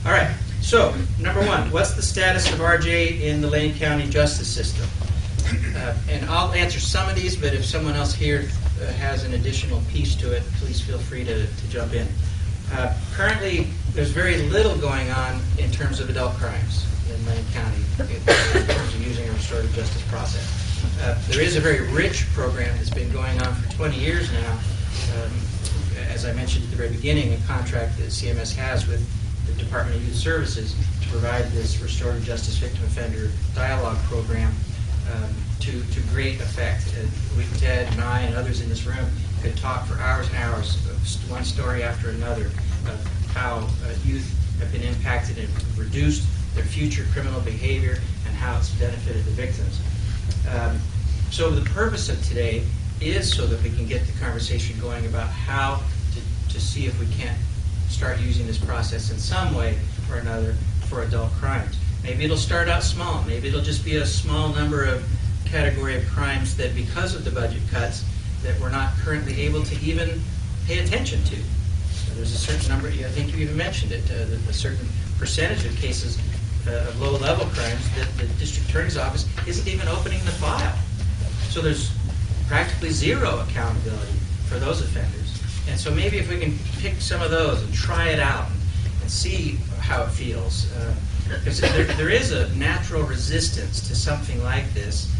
All right, so number one, what's the status of RJ in the Lane County justice system? And I'll answer some of these, but if someone else here has an additional piece to it, please feel free to jump in. Currently, there's very little going on in terms of adult crimes in Lane County in terms of using a restorative justice process. There is a very rich program that's been going on for 20 years now. As I mentioned at the very beginning, a contract that CMS has with the Department of Youth Services to provide this restorative justice victim offender dialogue program to great effect. Ted and I and others in this room could talk for hours and hours, one story after another, of how youth have been impacted and reduced their future criminal behavior and how it's benefited the victims. So the purpose of today is so that we can get the conversation going about how to see if we can't start using this process in some way or another for adult crimes. Maybe it'll start out small. Maybe it'll just be a small number of category of crimes that because of the budget cuts that we're not currently able to even pay attention to. There's a certain number, I think you even mentioned it, a certain percentage of cases of low-level crimes that the district attorney's office isn't even opening the file. So there's practically zero accountability for those offenders. And so maybe if we can pick some of those and try it out and see how it feels. Because there is a natural resistance to something like this.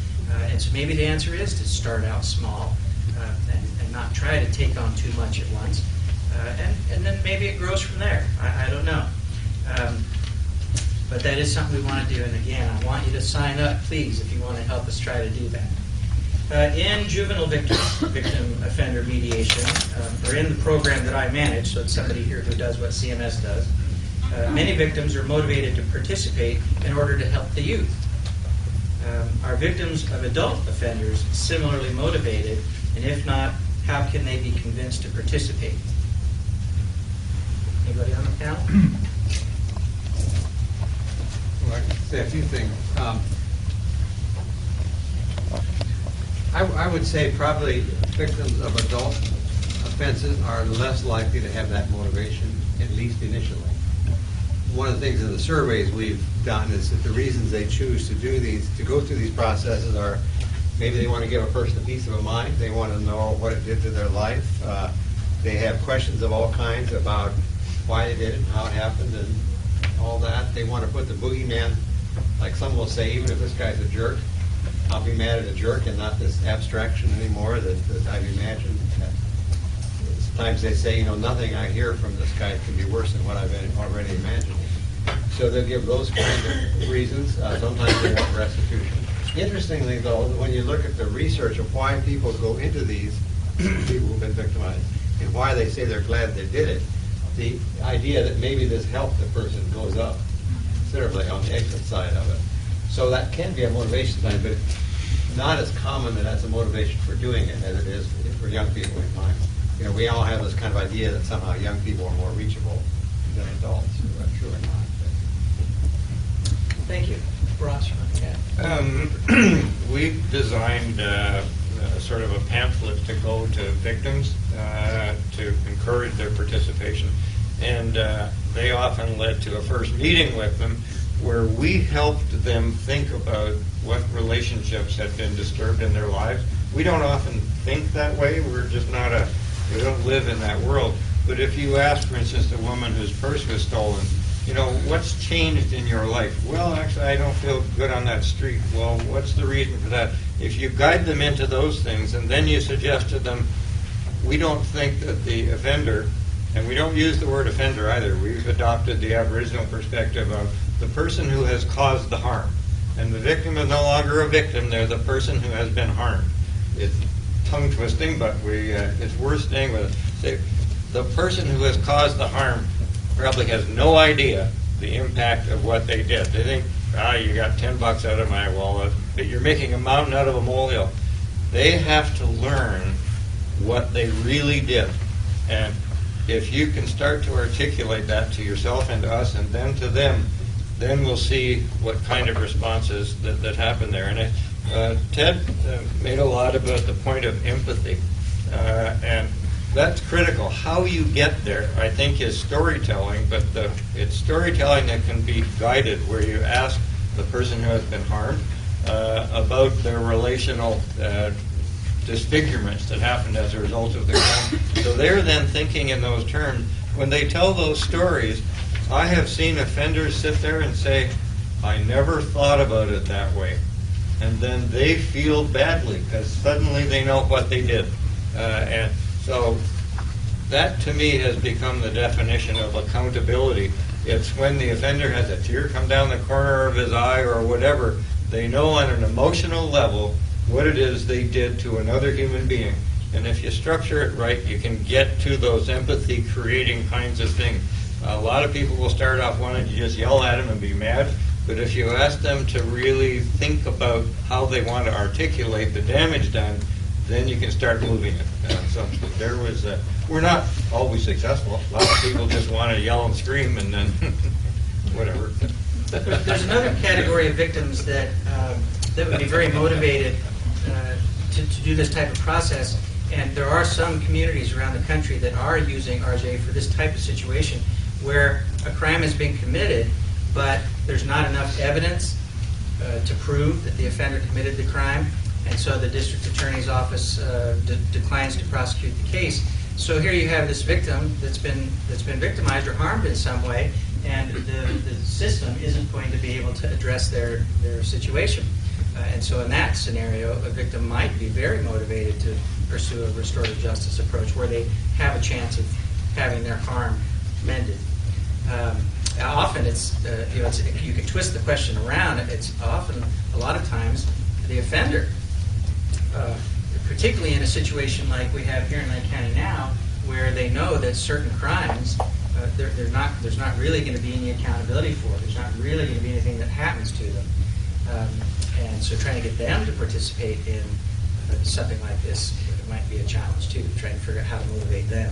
And so maybe the answer is to start out small and not try to take on too much at once. And then maybe it grows from there. I don't know. But that is something we want to do. And again, I want you to sign up, please, if you want to help us try to do that. In juvenile victim offender mediation, or in the program that I manage, so it's somebody here who does what CMS does, many victims are motivated to participate in order to help the youth. Are victims of adult offenders similarly motivated? And if not, how can they be convinced to participate? Anybody on the panel? Well, I can say a few things. I would say probably victims of adult offenses are less likely to have that motivation, at least initially. One of the things in the surveys we've done is that the reasons they choose to do these, to go through these processes are maybe they want to give a person a peace of mind, they want to know what it did to their life, they have questions of all kinds about why they did it and how it happened and all that. They want to put the boogeyman, like some will say, even if this guy's a jerk, I'll be mad at a jerk and not this abstraction anymore that I've imagined. Sometimes they say, you know, nothing I hear from this guy can be worse than what I've already imagined. So they'll give those kinds of reasons. Sometimes they want restitution. Interestingly, though, when you look at the research of why people go into these, people who've been victimized, and why they say they're glad they did it, the idea that maybe this helped the person goes up considerably on the exit side of it. So that can be a motivation sign, but not as common that that's a motivation for doing it as it is for young people in mind. You know, we all have this kind of idea that somehow young people are more reachable than adults. That's truly not. Thank you. Ross, we've designed sort of a pamphlet to go to victims to encourage their participation. And they often led to a first meeting with them where we helped them think about what relationships had been disturbed in their lives. We don't often think that way. We're just not we don't live in that world. But if you ask, for instance, a woman whose purse was stolen, you know, what's changed in your life? Well, actually, I don't feel good on that street. Well, what's the reason for that? If you guide them into those things and then you suggest to them, we don't think that the offender, and we don't use the word offender either, we've adopted the Aboriginal perspective of the person who has caused the harm. And the victim is no longer a victim, they're the person who has been harmed. It's tongue twisting, but it's worth staying with it. The person who has caused the harm probably has no idea the impact of what they did. They think, you got $10 out of my wallet, but you're making a mountain out of a molehill. They have to learn what they really did. And if you can start to articulate that to yourself and to us and then to them, then we'll see what kind of responses that happen there. And Ted made a lot about the point of empathy. And that's critical. How you get there, I think, is storytelling, but it's storytelling that can be guided, where you ask the person who has been harmed about their relational disfigurements that happened as a result of their crime. So they're then thinking in those terms. When they tell those stories, I have seen offenders sit there and say, I never thought about it that way. And then they feel badly because suddenly they know what they did. And so that to me has become the definition of accountability. It's when the offender has a tear come down the corner of his eye or whatever, they know on an emotional level what it is they did to another human being. And if you structure it right, you can get to those empathy-creating kinds of things. A lot of people will start off wanting to just yell at them and be mad, but if you ask them to really think about how they want to articulate the damage done, then you can start moving it. So there was, we're not always successful. A lot of people just want to yell and scream and then whatever. There's another category of victims that would be very motivated to do this type of process, and there are some communities around the country that are using RJ for this type of situation where a crime has been committed, but there's not enough evidence to prove that the offender committed the crime, and so the district attorney's office declines to prosecute the case. So here you have this victim that's been victimized or harmed in some way, and the system isn't going to be able to address their situation. And so in that scenario, a victim might be very motivated to pursue a restorative justice approach where they have a chance of having their harm mended. Often you can twist the question around. It's often, a lot of times, the offender, particularly in a situation like we have here in Lake County now, where they know that certain crimes, there's not really going to be any accountability for. There's not really going to be anything that happens to them. And so trying to get them to participate in something like this might be a challenge too, trying to figure out how to motivate them.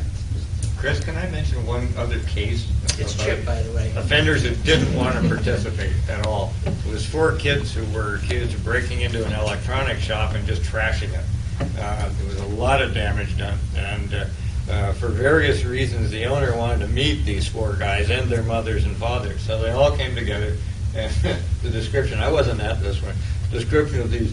Chris, can I mention one other case? It's Chip, by the way. Offenders who didn't want to participate at all. It was 4 kids who were accused of breaking into an electronic shop and just trashing it. There was a lot of damage done, and for various reasons, the owner wanted to meet these 4 guys and their mothers and fathers. So they all came together, and the description, I wasn't at this one, description of these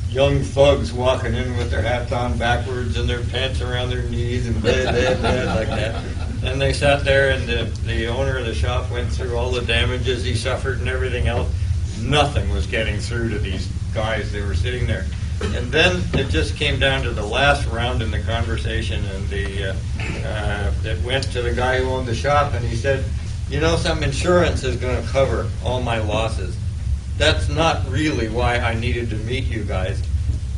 young thugs walking in with their hats on backwards and their pants around their knees and blah, blah, blah, like that. And they sat there, and the owner of the shop went through all the damages he suffered and everything else. Nothing was getting through to these guys. They were sitting there. And then it just came down to the last round in the conversation, and it went to the guy who owned the shop, and he said, you know, some insurance is going to cover all my losses. That's not really why I needed to meet you guys.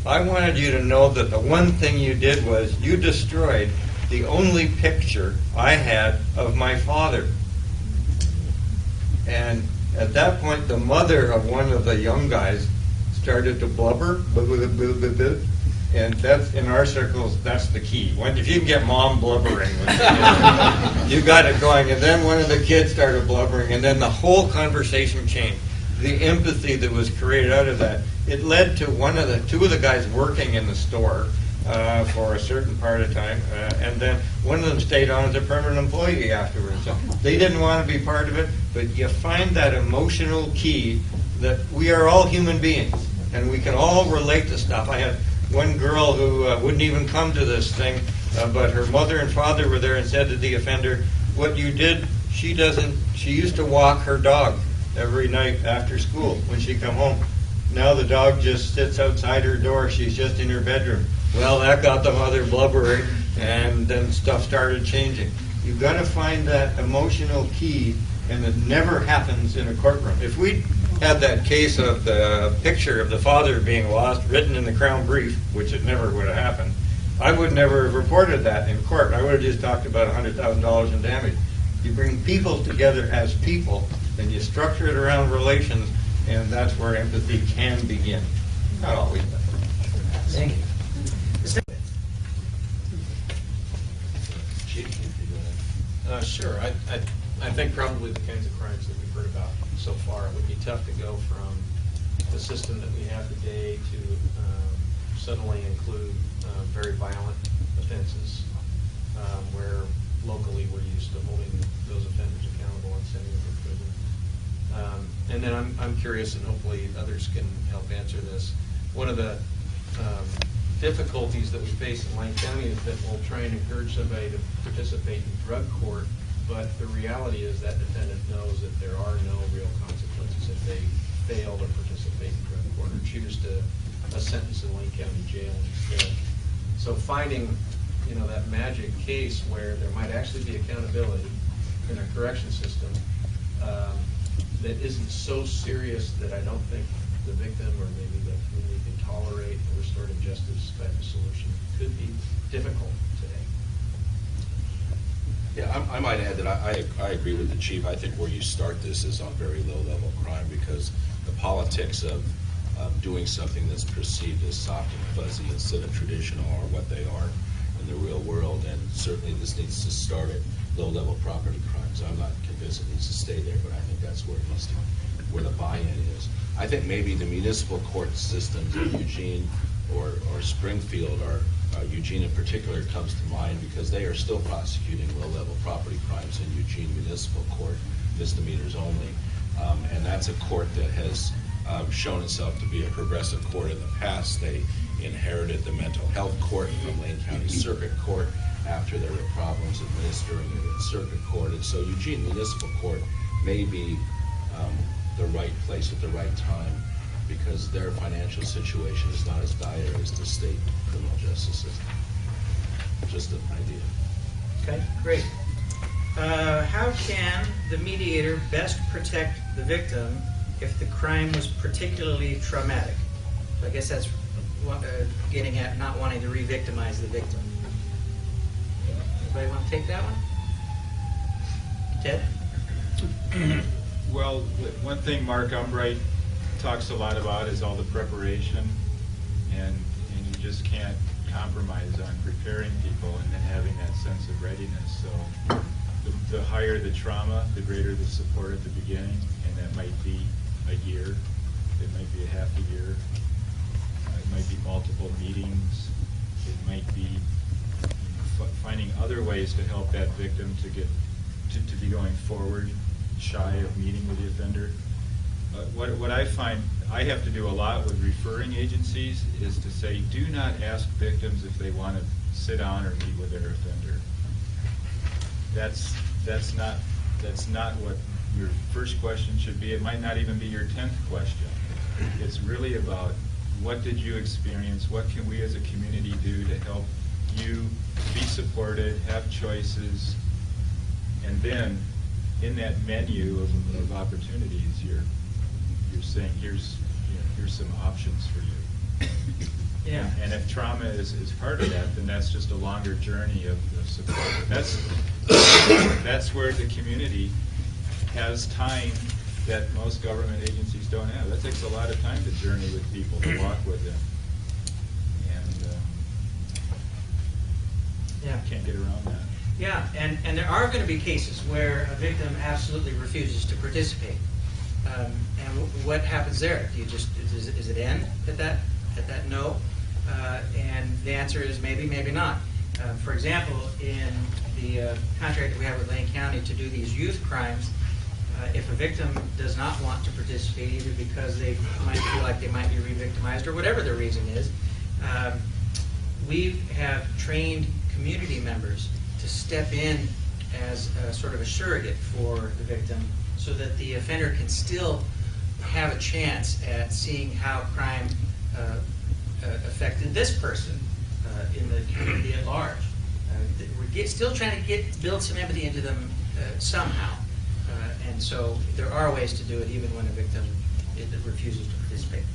I wanted you to know that the one thing you did was you destroyed the only picture I had of my father. And at that point, the mother of one of the young guys started to blubber, and that's, in our circles, that's the key. If you can get mom blubbering, you got it going. And then one of the kids started blubbering, and then the whole conversation changed. The empathy that was created out of that, it led to two of the guys working in the store for a certain part of time, and then one of them stayed on as a permanent employee afterwards. So they didn't want to be part of it, but you find that emotional key that we are all human beings, and we can all relate to stuff. I had one girl who wouldn't even come to this thing, but her mother and father were there and said to the offender, what you did, she used to walk her dog every night after school when she come home. Now the dog just sits outside her door. She's just in her bedroom. Well, that got the mother blubbering, and then stuff started changing. You've got to find that emotional key, and it never happens in a courtroom. If we had that case of the picture of the father being lost written in the Crown Brief, which it never would have happened, I would never have reported that in court. I would have just talked about $100,000 in damage. You bring people together as people, and you structure it around relations, and that's where empathy can begin. Not always. Thank you. Sure. I think probably the kinds of crimes that we've heard about so far, it would be tough to go from the system that we have today to suddenly include very violent offenses. where locally we're used to holding those offenders accountable and sending them to prison. And then I'm curious, and hopefully others can help answer this. One of the difficulties that we face in Lane County is that we'll try and encourage somebody to participate in drug court, but the reality is that defendant knows that there are no real consequences if they fail to participate in drug court or choose to a sentence in Lane County jail instead. So finding, that magic case where there might actually be accountability in our correction system that isn't so serious that I don't think the victim or maybe the community can tolerate a restorative justice type of solution could be difficult today. Yeah, I might add that I agree with the chief. I think where you start this is on very low-level crime, because the politics of doing something that's perceived as soft and fuzzy instead of traditional are what they are in the real world. And certainly this needs to start at low-level property crimes. I'm not convinced it needs to stay there, but I think that's where it needs to, where the buy-in is. I think maybe the municipal court systems in Eugene or Springfield, or Eugene in particular comes to mind, because they are still prosecuting low-level property crimes in Eugene Municipal Court, misdemeanors only. And that's a court that has shown itself to be a progressive court in the past. They inherited the mental health court from Lane County Circuit Court after there were problems administering it in Circuit Court. And so Eugene Municipal Court may be the right place at the right time, because their financial situation is not as dire as the state criminal justice system. Just an idea. Okay, great. How can the mediator best protect the victim if the crime was particularly traumatic? So I guess that's getting at not wanting to re-victimize the victim. Anybody want to take that one? Ted? Well, one thing Mark Umbright talks a lot about is all the preparation, and you just can't compromise on preparing people and then having that sense of readiness. So the higher the trauma, the greater the support at the beginning, and that might be a year, it might be a half a year, it might be multiple meetings, it might be finding other ways to help that victim to get to be going forward, shy of meeting with the offender. What I find I have to do a lot with referring agencies is to say, do not ask victims if they want to sit down or meet with their offender. That's not what your first question should be. It might not even be your 10th question. It's really about, what did you experience? What can we as a community do to help you be supported, have choices, and then in that menu of opportunities, you're saying, here's some options for you. Yeah. And if trauma is part of that, then that's just a longer journey of support. That's where the community has time that most government agencies don't have. That takes a lot of time to journey with people, to walk with them. And Yeah. can't get around that. Yeah, and there are going to be cases where a victim absolutely refuses to participate. And what happens there? Do you just does it end at that no? And the answer is maybe, maybe not. For example, in the contract that we have with Lane County to do these youth crimes, if a victim does not want to participate, either because they might feel like they might be re-victimized or whatever the reason is, we have trained community members to step in as a sort of a surrogate for the victim, so that the offender can still have a chance at seeing how crime affected this person in the community at large. We're still trying to build some empathy into them somehow, and so there are ways to do it even when a victim refuses to participate.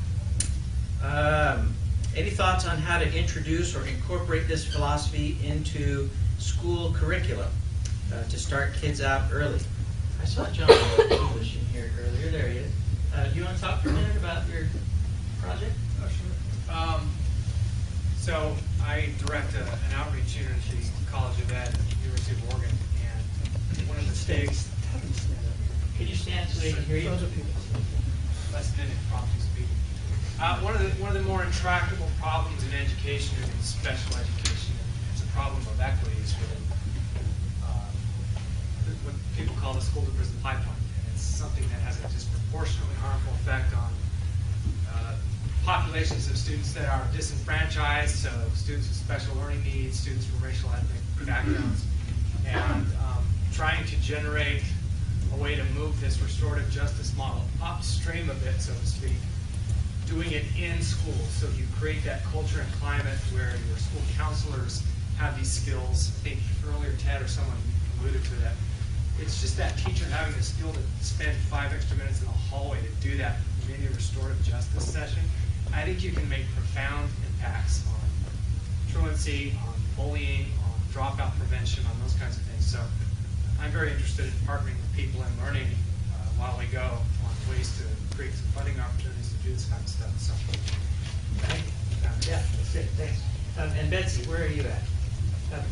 Any thoughts on how to introduce or incorporate this philosophy into school curriculum to start kids out early? I saw John English in here earlier. There he is. Do you want to talk for a minute about your project? Oh, sure. So I direct an outreach unit at the College of Ed at the University of Oregon, and one of the stakes. Could you stand so they can hear you? Less than impromptu speaking. One of the more intractable problems in education is in special education. It's a problem of equities within school to prison pipeline. And it's something that has a disproportionately harmful effect on populations of students that are disenfranchised, so students with special learning needs, students from racial ethnic backgrounds, and trying to generate a way to move this restorative justice model upstream a bit, so to speak, doing it in schools. So you create that culture and climate where your school counselors have these skills. I think earlier Ted or someone alluded to that. It's just that teacher having the skill to spend 5 extra minutes in the hallway to do that mini restorative justice session. I think you can make profound impacts on truancy, on bullying, on dropout prevention, on those kinds of things. So I'm very interested in partnering with people and learning while we go on ways to create some funding opportunities to do this kind of stuff. So, thank you. Yeah, that's it, thanks. And Betsy, where are you at?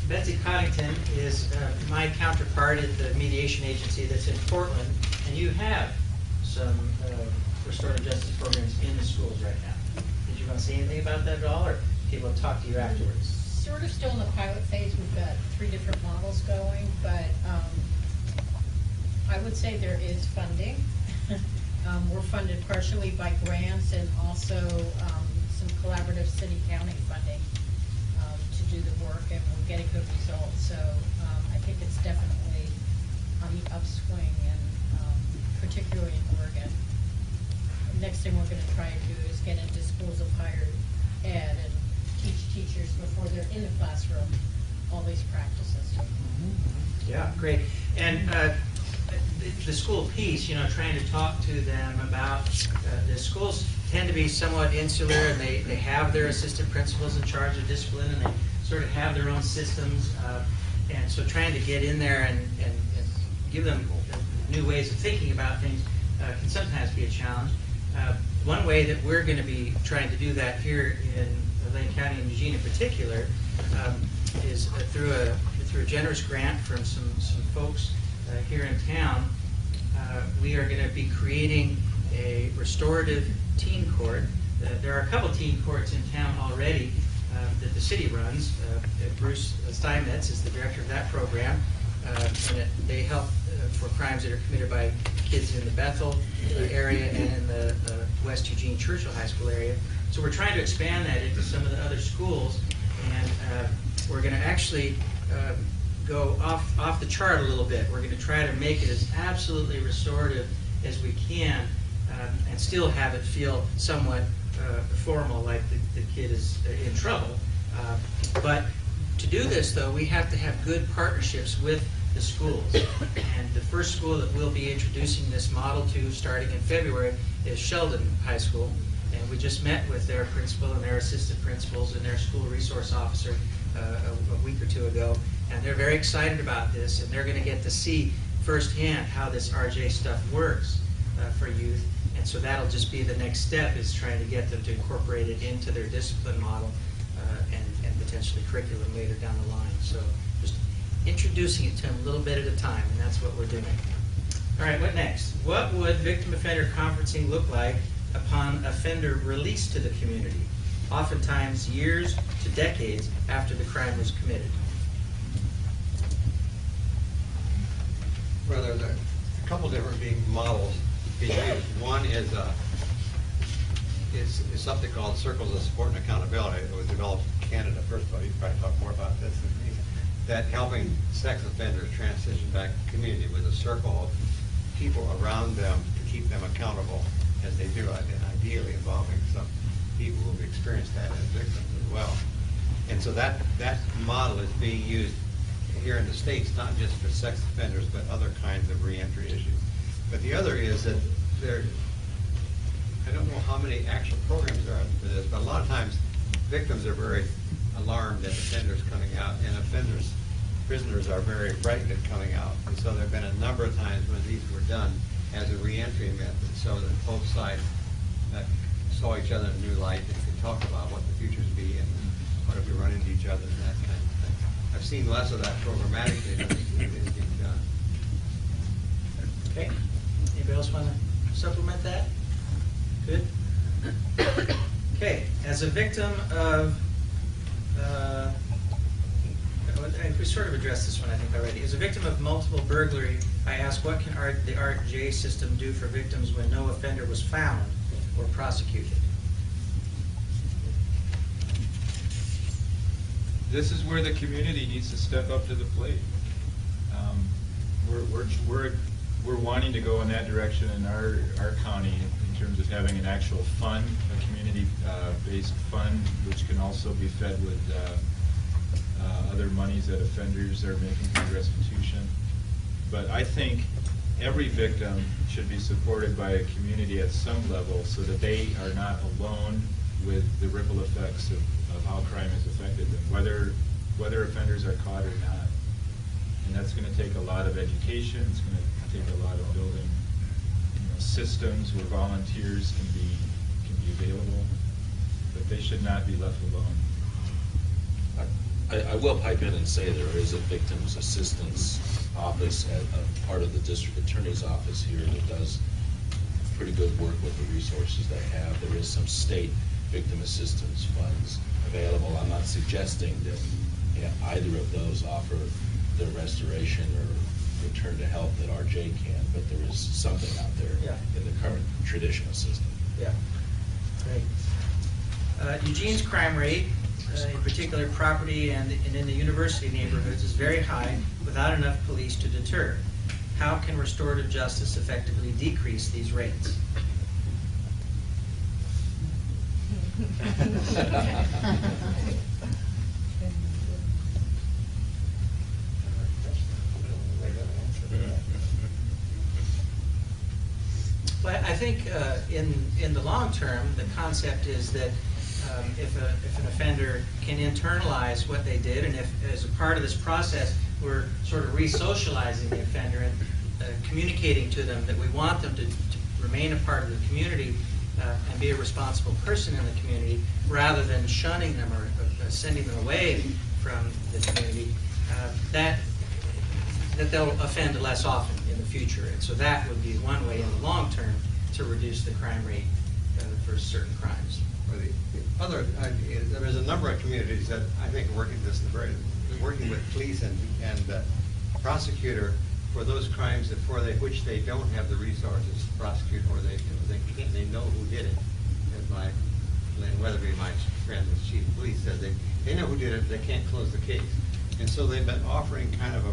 Betsy Coddington is my counterpart at the mediation agency that's in Portland, and you have some restorative justice programs in the schools right now. Did you want to say anything about that at all, or people talk to you afterwards? Sort of still in the pilot phase. We've got 3 different models going, but I would say there is funding. We're funded partially by grants and also some collaborative city-county funding to do the work, and we're getting good results. So I think it's definitely on the upswing, and particularly in Oregon. Next thing we're going to try to do is get into schools of higher ed and teach teachers before they're in the classroom all these practices. Yeah, great. And the school piece, trying to talk to them about the schools tend to be somewhat insular, and they have their assistant principals in charge of discipline, and they sort of have their own systems. And so trying to get in there and give them new ways of thinking about things can sometimes be a challenge. One way that we're going to be trying to do that here in Lane County and Eugene in particular is through a generous grant from some folks here in town. We are going to be creating a restorative teen court. There are a couple teen courts in town already that the city runs. Bruce Steinmetz is the director of that program, and they help for crimes that are committed by kids in the Bethel area and in the West Eugene Churchill High School area. So we're trying to expand that into some of the other schools, and we're going to actually go off the chart a little bit. We're going to try to make it as absolutely restorative as we can, and still have it feel somewhat formal, like the kid is in trouble. But to do this, though, we have to have good partnerships with the schools. And the first school that we'll be introducing this model to starting in February is Sheldon High School. And we just met with their principal and their assistant principals and their school resource officer a week or 2 ago. And they're very excited about this, and they're going to get to see firsthand how this RJ stuff works for youth. And so that'll just be the next step, is trying to get them to incorporate it into their discipline model and potentially curriculum later down the line. So just introducing it to them a little bit at a time, and that's what we're doing. All right, what next? What would victim offender conferencing look like upon offender release to the community, oftentimes years to decades after the crime was committed? Well, there's a couple different models being used. One is something called Circles of Support and Accountability. It was developed in Canada first, but you probably talk more about this than me. That helping sex offenders transition back to the community with a circle of people around them to keep them accountable as they do it, and ideally involving some people who have experienced that as victims as well. And so that model is being used here in the States, not just for sex offenders, but other kinds of reentry issues. But the other is that I don't know how many actual programs there are for this, but a lot of times victims are very alarmed at offenders coming out, and prisoners are very frightened at coming out. And so there have been a number of times when these were done as a reentry method, so that both sides saw each other in a new light and could talk about what the futures be and what if we run into each other and that kind of thing. I've seen less of that programmatically than it is being done. Okay. Anybody else want to supplement that? Good. Okay. As a victim of we sort of addressed this one, I think, already. As a victim of multiple burglary, I ask, what can the RJ system do for victims when no offender was found or prosecuted? This is where the community needs to step up to the plate. We're wanting to go in that direction in our county in terms of having an actual fund, a community-based fund, which can also be fed with other monies that offenders are making through restitution. But I think every victim should be supported by a community at some level so that they are not alone with the ripple effects of how crime has affected them, whether offenders are caught or not. And that's going to take a lot of education. It's going to take a lot of building systems where volunteers can be available, but they should not be left alone. I will pipe in and say there is a victims assistance office at a part of the district attorney's office here that does pretty good work with the resources they have. There is some state victim assistance funds available. I'm not suggesting that either of those offer the restoration or return to health that RJ can, but there is something out there in the current traditional system. Yeah, great. Eugene's crime rate, in particular property and in the university neighborhoods, is very high without enough police to deter. How can restorative justice effectively decrease these rates? Well, I think in the long term, the concept is that if an offender can internalize what they did, and if as a part of this process we're sort of re-socializing the offender and communicating to them that we want them to remain a part of the community and be a responsible person in the community, rather than shunning them or sending them away from the community, that they'll offend less often in the future. And so that would be one way in the long term to reduce the crime rate for certain crimes. Or the other, there's a number of communities that I think are working this working with police and prosecutor for those crimes for which they don't have the resources to prosecute, or they know who did it. As Lynn Weatherby, my friend, the chief of police, said they know who did it, but they can't close the case. And so they've been offering kind of a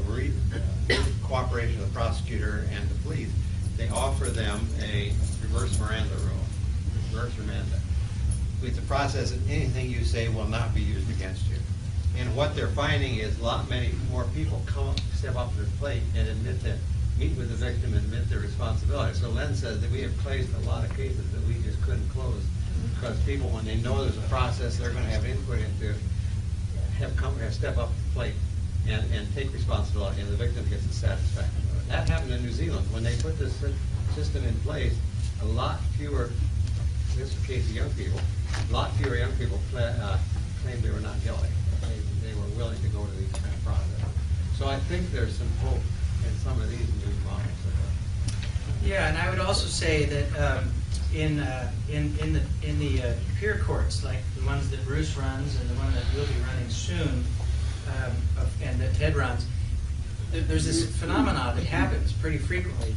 cooperation of the prosecutor and the police. They offer them a reverse Miranda rule, reverse Miranda. With the process that anything you say will not be used against you. And what they're finding is many more people step up to the plate and meet with the victim and admit their responsibility. So Len says that we have closed a lot of cases that we just couldn't close because people, when they know there's a process they're going to have input into, have step up to the plate and take responsibility, and the victim gets the satisfaction of it. That happened in New Zealand. When they put this system in place, a lot fewer, in this case of young people, a lot fewer young people claimed they were not guilty. They were willing to go to these kind of processes. So I think there's some hope in some of these new models. Yeah, and I would also say that in the peer courts, like the ones that Bruce runs and the one that we'll be running soon, and that Ted runs, there's this phenomena that happens pretty frequently.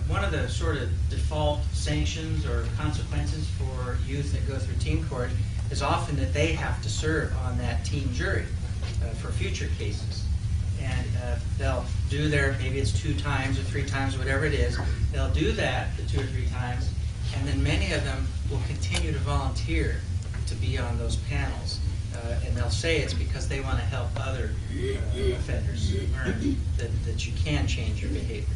One of the sort of default sanctions or consequences for youth that go through teen court is often that they have to serve on that teen jury for future cases. And they'll do maybe it's 2 times or 3 times, whatever it is, they'll do that the 2 or 3 times, and then many of them will continue to volunteer to be on those panels. And they'll say it's because they want to help other offenders learn that you can change your behavior.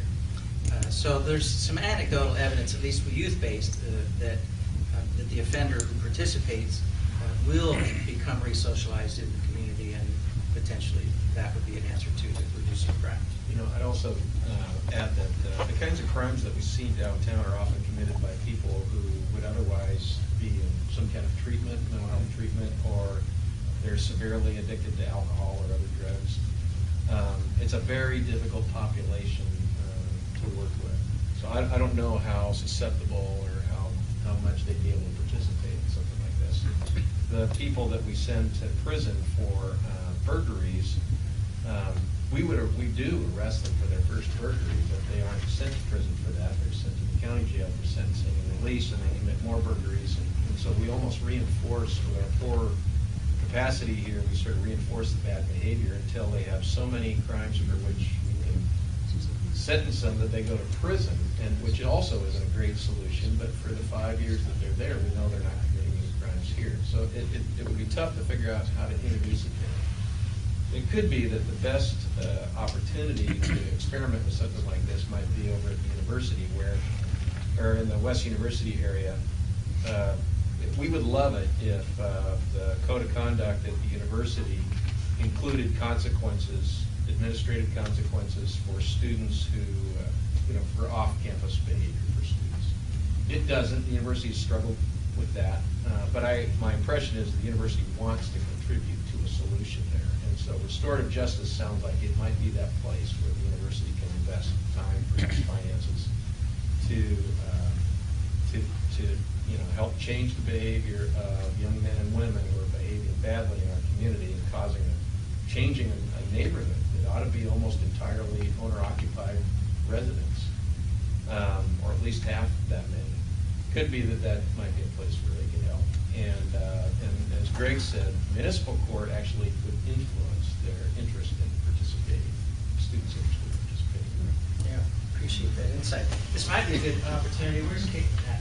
So there's some anecdotal evidence, at least for youth-based, that the offender who participates will become re-socialized in the community, and potentially that would be an answer to reducing crime. I'd also add that the kinds of crimes that we see downtown are often committed by people who would otherwise be in some kind of treatment, mental health treatment, or they're severely addicted to alcohol or other drugs. It's a very difficult population to work with. So I don't know how susceptible or how much they'd be able to participate in something like this. The people that we send to prison for burglaries, We do arrest them for their first burglary, but they aren't sent to prison for that. They're sent to the county jail for sentencing and release, and they commit more burglaries. And so we almost reinforce with our poor capacity here, we sort of reinforce the bad behavior until they have so many crimes for which we can sentence them that they go to prison, and which also isn't a great solution, but for the 5 years that they're there, we know they're not committing any crimes here. So it would be tough to figure out how to introduce it there. It could be that the best opportunity to experiment with something like this might be over at the university or in the West University area. We would love it if the code of conduct at the university included consequences, administrative consequences for students who, for off-campus behavior for students. It doesn't. The university has struggled with that. But my impression is the university wants to contribute to a solution there. And so restorative justice sounds like it might be that place where the university can invest time, perhaps finances, to help change the behavior of young men and women who are behaving badly in our community and changing a neighborhood that ought to be almost entirely owner-occupied residents, or at least half that many. Could be that might be a place where they can help. And as Greg said, municipal court actually could influence their interest in participating, students' interest in participating. Yeah, appreciate that insight. This might be a good opportunity. Where's Caitlin at?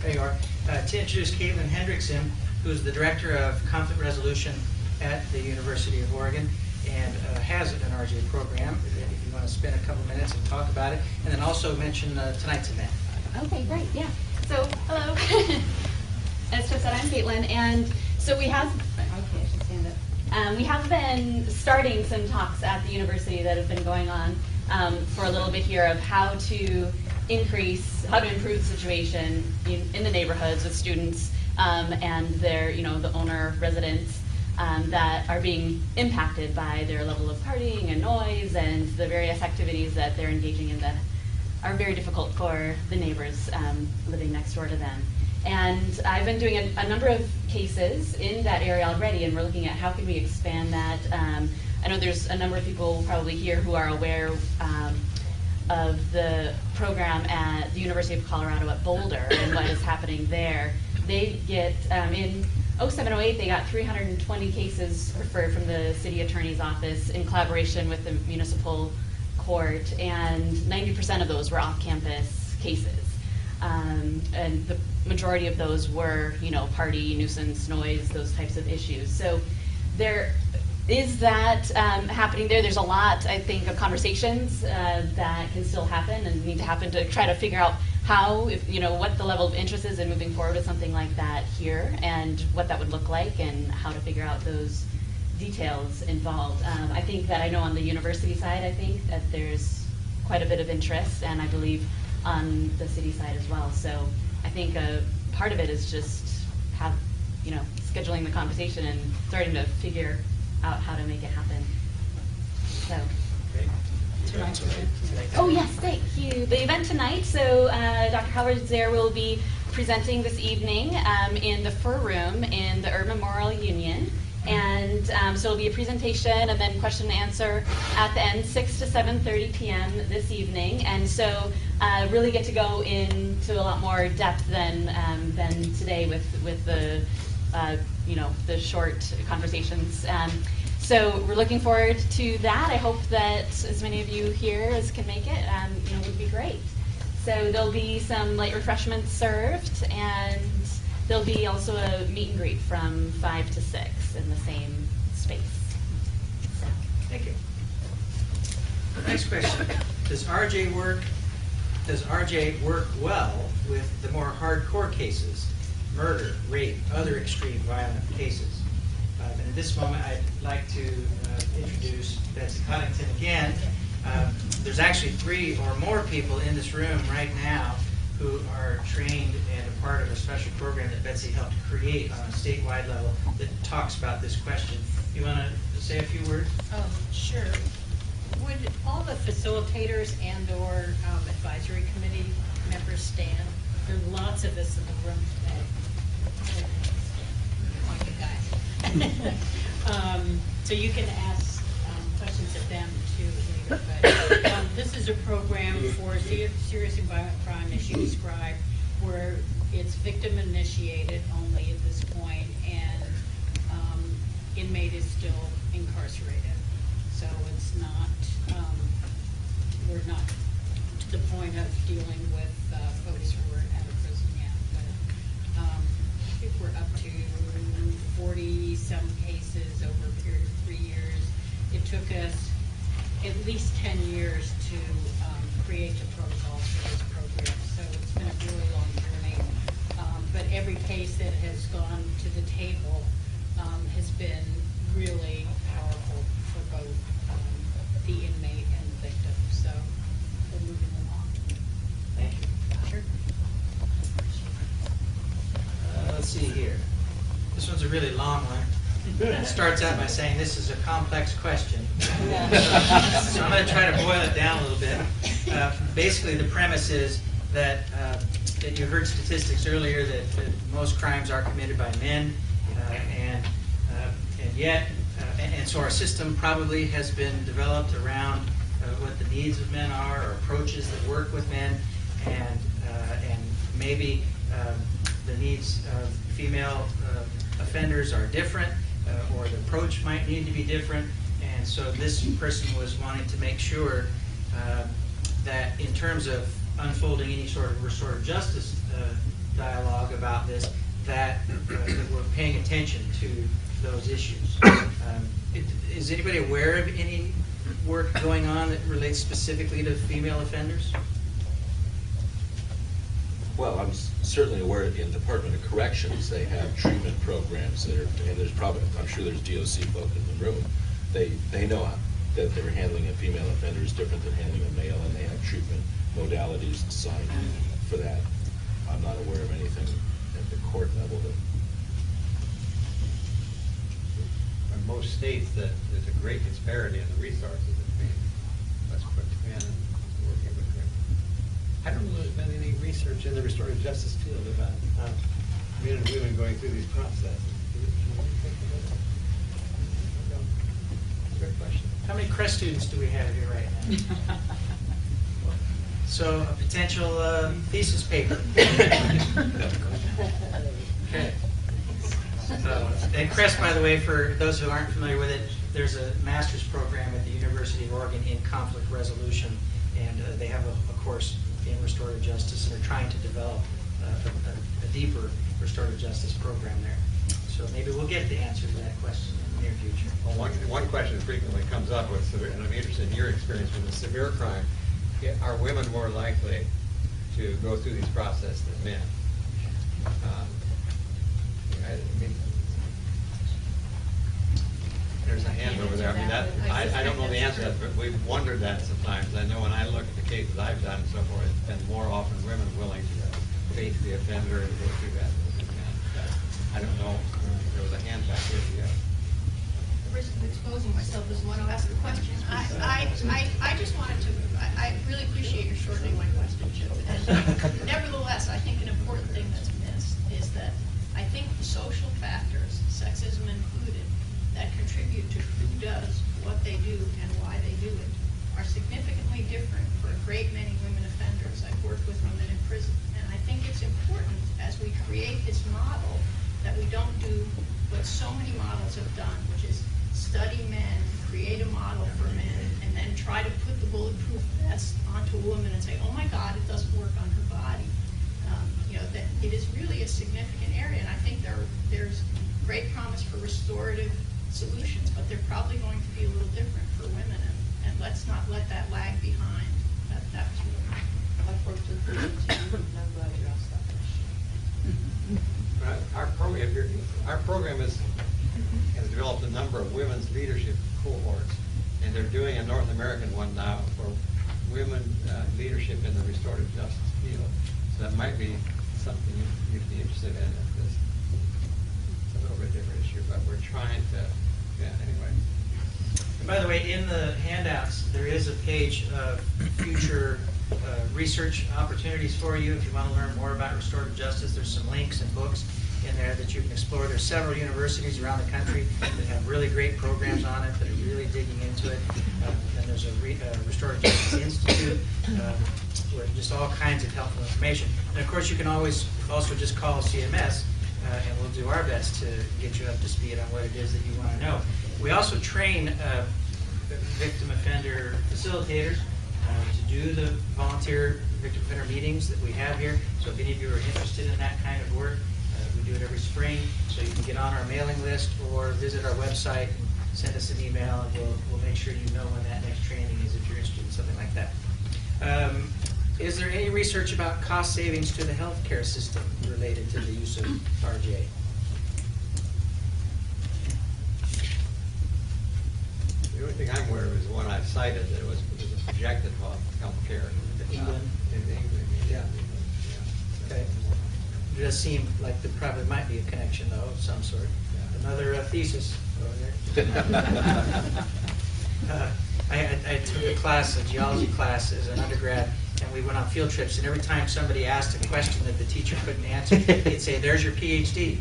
There you are. To introduce Caitlin Hendrickson, who's the Director of Conflict Resolution at the University of Oregon and has an RJ program, if you want to spend a couple minutes and talk about it. And then also mention tonight's event. Okay, great, yeah. So, hello. As Chip said, I'm Caitlin, and so we have, okay, I should stand up. We have been starting some talks at the university that have been going on for a little bit here of how to improve the situation in the neighborhoods with students and their, the owner residents that are being impacted by their level of partying and noise and the various activities that they're engaging in that are very difficult for the neighbors living next door to them. And I've been doing a number of cases in that area already, and we're looking at how can we expand that. I know there's a number of people probably here who are aware of the program at the University of Colorado at Boulder and what is happening there. They get, in 07-08, they got 320 cases referred from the city attorney's office in collaboration with the municipal court, and 90% of those were off-campus cases. And the majority of those were, party, nuisance, noise, those types of issues. So there is that happening there. There's a lot, I think, of conversations that can still happen and need to happen to try to figure out how, what the level of interest is in moving forward with something like that here and what that would look like and how to figure out those details involved. I think that I know on the university side, I think that there's quite a bit of interest, and I believe on the city side as well. So I think part of it is just scheduling the conversation and starting to figure out how to make it happen. So. Oh yes, thank you. The event tonight, so Dr. Howard Zare will be presenting this evening in the Fur Room in the Urban Memorial Union. And so it'll be a presentation and then question and answer at the end, 6 to 7:30 p.m. this evening. And so really get to go into a lot more depth than today with the the short conversations. So we're looking forward to that. I hope that as many of you here as can make it, would be great. So there'll be some light refreshments served, and there'll be also a meet and greet from 5 to 6 in the same space. So. Thank you. Next question. Does RJ work well with the more hardcore cases, murder, rape, other extreme violent cases? And at this moment, I'd like to introduce Betsy Cunnington again. There's actually 3 or more people in this room right now who are trained and a part of a special program that Betsy helped create on a statewide level that talks about this question. You want to say a few words? Sure. Would all the facilitators and or advisory committee members stand? There are lots of us in the room today. Like a guy. So you can ask questions of them too later. But this is a program for serious and violent crime, as you described, where it's victim initiated only at this point, and inmate is still incarcerated. So it's not, we're not to the point of dealing with folks who are out of prison yet. But I think we're up to 40-some cases over a period of 3 years. It took us at least 10 years to create the protocols for this program. So it's been a really long journey. But every case that has gone to the table has been really powerful for both the inmate and the victim. So we're moving along. Thank you. Sure. Let's see here. This one's a really long one. It starts out by saying this is a complex question. So I'm going to try to boil it down a little bit. Basically, the premise is that you heard statistics earlier that most crimes are committed by men, and yet, and so our system probably has been developed around what the needs of men are, or approaches that work with men, and maybe the needs of female offenders are different, or the approach might need to be different. And so this person was wanting to make sure that in terms of unfolding any sort of restorative justice dialogue about this, that we're paying attention to those issues. Is anybody aware of any work going on that relates specifically to female offenders? Well, I'm certainly aware in the Department of Corrections, they have treatment programs that are, and there's probably, I'm sure there's DOC folk in the room. They know that they're handling a female offender is different than handling a male, and they have treatment modalities assigned for that. I'm not aware of anything at the court level that. In most states, that there's a great disparity in the resources that's put to men and working with women. I don't know if there's been any research in the restorative justice field about men and women going through these processes. Good question. How many CREST students do we have here right now? So a potential thesis paper. Okay. And CREST, by the way, for those who aren't familiar with it, there's a master's program at the University of Oregon in conflict resolution, and they have a course in restorative justice, and they're trying to develop a deeper restorative justice program there. So maybe we'll get the answer to that question in the near future. Well, one question that frequently comes up with severe, and I'm interested in your experience with a severe crime. Are women more likely to go through these processes than men? I mean, there's a hand over there. I mean, I don't know the answer to that, but we've wondered that sometimes. I know when I look at the cases I've done and so forth, it's been more often women willing to face the offender and go through that than men. I don't know. There was a hand back here. Yeah. The risk of exposing myself is one who asked the question. I just wanted to, I really appreciate your shortening my question, Chip. And nevertheless, I think an important thing that's missed is that I think the social factors, sexism included, that contribute to who does what they do and why they do it are significantly different for a great many women offenders. I've worked with women in prison, and I think it's important as we create this model that we don't do what so many models have done, which is study men, create a model for men, and then try to put the bulletproof vest onto a woman and say, oh my God, it doesn't work on her body. That it is really a significant area, and I think there's great promise for restorative solutions, but they're probably going to be a little different for women, and let's not let that lag behind. That was really I've worked with women too, and I'm glad you asked that question. Our program has developed a number of women's leadership cohorts, and they're doing a North American one now for women leadership in the restorative justice field. So that might be something you'd be interested in. It's a little bit different issue, but we're trying to, anyway. And by the way, in the handouts, there is a page of future research opportunities for you if you want to learn more about restorative justice. There's some links and books. in there that you can explore. There's several universities around the country that have really great programs on it, that are really digging into it. And there's a Restorative Justice Institute with just all kinds of helpful information. And of course, you can always also just call CMS, and we'll do our best to get you up to speed on what it is that you want to know. We also train victim offender facilitators to do the volunteer victim offender meetings that we have here. So if any of you are interested in that kind of work, we do it every spring. So you can get on our mailing list or visit our website and send us an email, and we'll make sure you know when that next training is if you're interested in something like that. Is there any research about cost savings to the healthcare system related to the use of RJ? The only thing I'm aware of is one I cited that was a projected healthcare. England? In England, yeah. Okay. It does seem like there probably might be a connection, though, of some sort. Another thesis over there. I took a class, a geology class, as an undergrad, and we went on field trips, and every time somebody asked a question that the teacher couldn't answer, he'd say, "There's your PhD."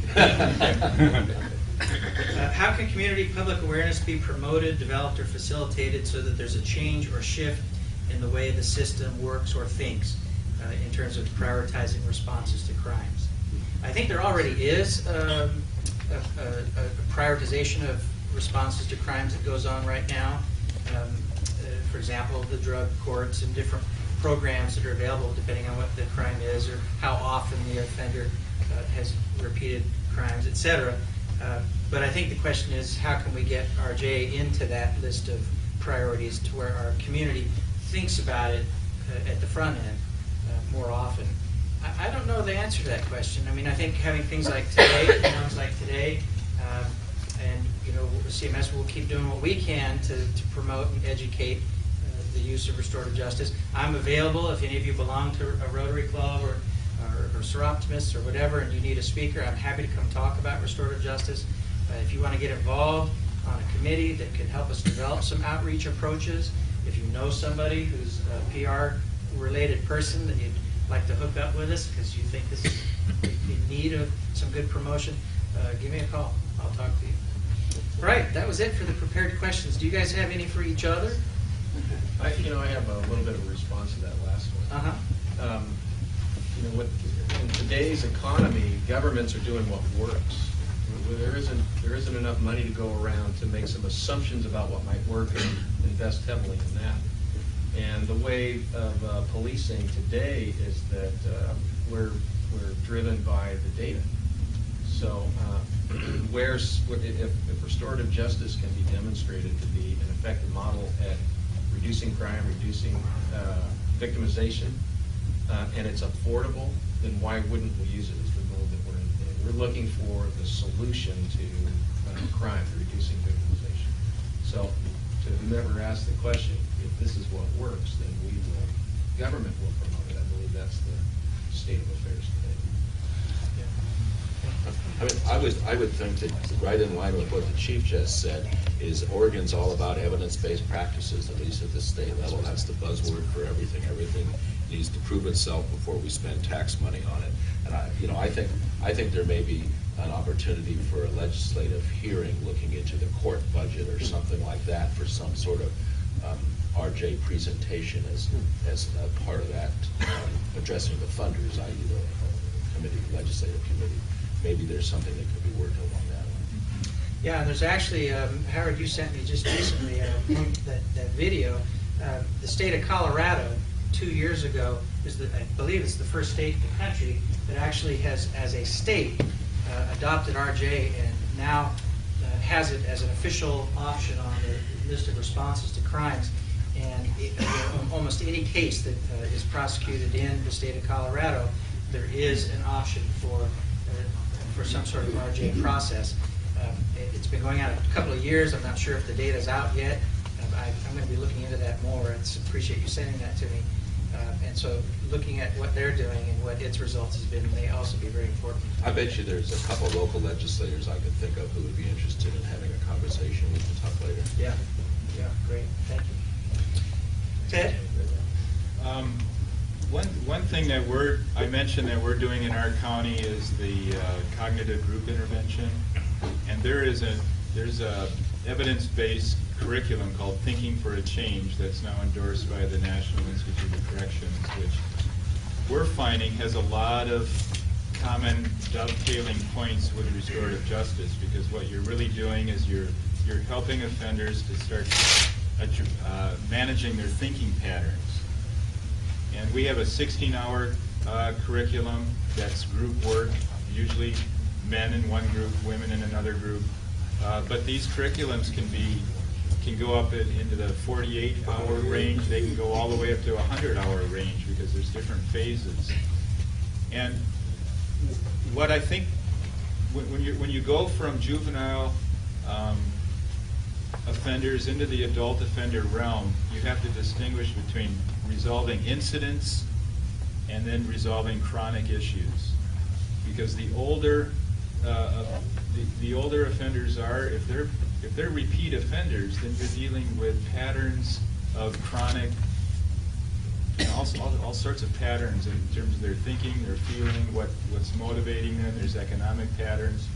How can community public awareness be promoted, developed, or facilitated so that there's a change or shift in the way the system works or thinks in terms of prioritizing responses to crimes? I think there already is a prioritization of responses to crimes that goes on right now. For example, the drug courts and different programs that are available depending on what the crime is or how often the offender has repeated crimes, etc. But I think the question is, how can we get RJ into that list of priorities to where our community thinks about it at the front end more often? I don't know the answer to that question. I mean, I think having things like today, programs like today, and CMS will keep doing what we can to promote and educate the use of restorative justice. I'm available if any of you belong to a Rotary Club or Seroptimists or whatever, and you need a speaker. I'm happy to come talk about restorative justice. If you want to get involved on a committee that can help us develop some outreach approaches, if you know somebody who's a PR-related person that you'd like to hook up with us because you think this is in need of some good promotion, give me a call. I'll talk to you. All right, that was it for the prepared questions. Do you guys have any for each other? I have a little bit of a response to that last one. Uh-huh. In today's economy, governments are doing what works. There isn't enough money to go around to make some assumptions about what might work and invest heavily in that. And the way of policing today is that we're driven by the data. So if restorative justice can be demonstrated to be an effective model at reducing crime, reducing victimization, and it's affordable, then why wouldn't we use it as the mode that we're in today? We're looking for the solution to crime, reducing victimization. So to whomever asked the question, if this is what works, then government will promote it. I believe that's the state of affairs today. I would think that right in line with what the chief just said is Oregon's all about evidence-based practices, at least at the state level. That's the buzzword for everything. Everything needs to prove itself before we spend tax money on it. And I think there may be an opportunity for a legislative hearing looking into the court budget or something like that for some sort of RJ presentation as a part of that, addressing the funders, i.e. the legislative committee. Maybe there's something that could be worked along that line. Yeah, and there's actually, Howard, you sent me just recently that video. The state of Colorado 2 years ago I believe it's the first state in the country that actually has, as a state, adopted RJ and now has it as an official option on the list of responses to crimes. And almost any case that is prosecuted in the state of Colorado, there is an option for some sort of RJ process. It's been going on a couple of years. I'm not sure if the data's out yet. I'm going to be looking into that more. I appreciate you sending that to me. And so looking at what they're doing and what its results has been may also be very important. I bet you there's a couple local legislators I could think of who would be interested in having a conversation. We can talk later. Yeah, great. Thank you. Ted? One thing that I mentioned that we're doing in our county is the cognitive group intervention, and there's a evidence-based curriculum called Thinking for a Change that's now endorsed by the National Institute of Corrections, which we're finding has a lot of common dovetailing points with restorative justice, because what you're really doing is you're helping offenders to start managing their thinking patterns. And we have a 16-hour curriculum that's group work, usually men in one group, women in another group. But these curriculums can go up into the 48-hour range. They can go all the way up to a 100-hour range because there's different phases. And what I think, when you go from juvenile offenders into the adult offender realm, you have to distinguish between resolving incidents and then resolving chronic issues. Because the older the older offenders are, if they're repeat offenders, then you're dealing with patterns of chronic, all sorts of patterns in terms of their thinking, their feeling, what's motivating them. There's economic patterns.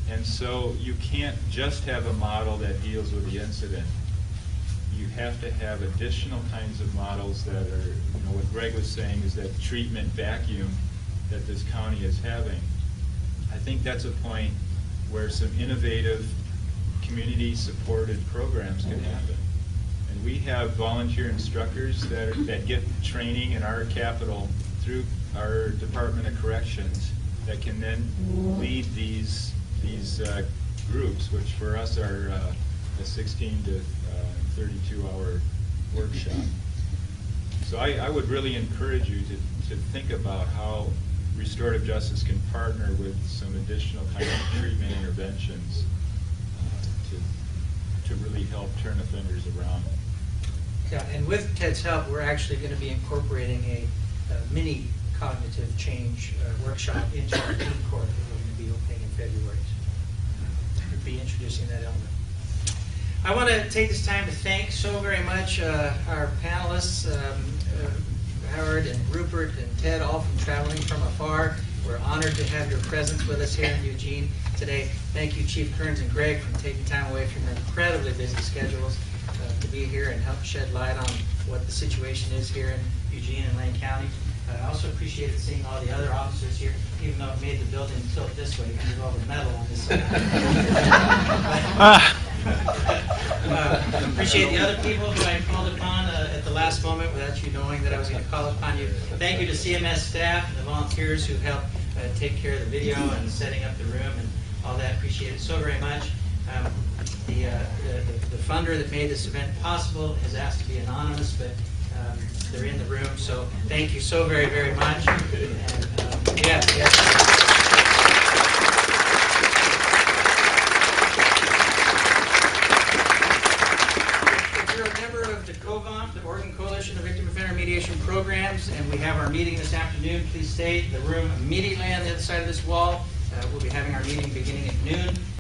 And so you can't just have a model that deals with the incident. You have to have additional kinds of models that are, what Greg was saying is that treatment vacuum that this county is having. I think that's a point where some innovative community-supported programs can happen. And we have volunteer instructors that get training in our capital through our Department of Corrections that can then lead these groups, which for us are a 16 to 32-hour workshop. So I would really encourage you to think about how restorative justice can partner with some additional kind of treatment interventions to really help turn offenders around. Yeah, and with Ted's help, we're actually going to be incorporating a mini cognitive change workshop into our teen court that we're going to be opening in February. We'll be introducing that element. I want to take this time to thank so very much our panelists, Howard and Rupert and Ted, all from traveling from afar. We're honored to have your presence with us here in Eugene today. Thank you, Chief Kearns and Greg, for taking time away from your incredibly busy schedules to be here and help shed light on what the situation is here in Eugene and Lane County. I also appreciated seeing all the other officers here, even though it made the building tilt this way because of all the metal on this side. Appreciate the other people who I called upon at the last moment without you knowing that I was going to call upon you. Thank you to CMS staff and the volunteers who helped take care of the video and setting up the room and all that. Appreciate it so very much. The funder that made this event possible has asked to be anonymous, but they're in the room, so thank you so very, very much. And, If you're a member of the COVOMP, the Oregon Coalition of Victim Offender Mediation Programs, and we have our meeting this afternoon, please stay in the room immediately on the other side of this wall. We'll be having our meeting beginning at noon.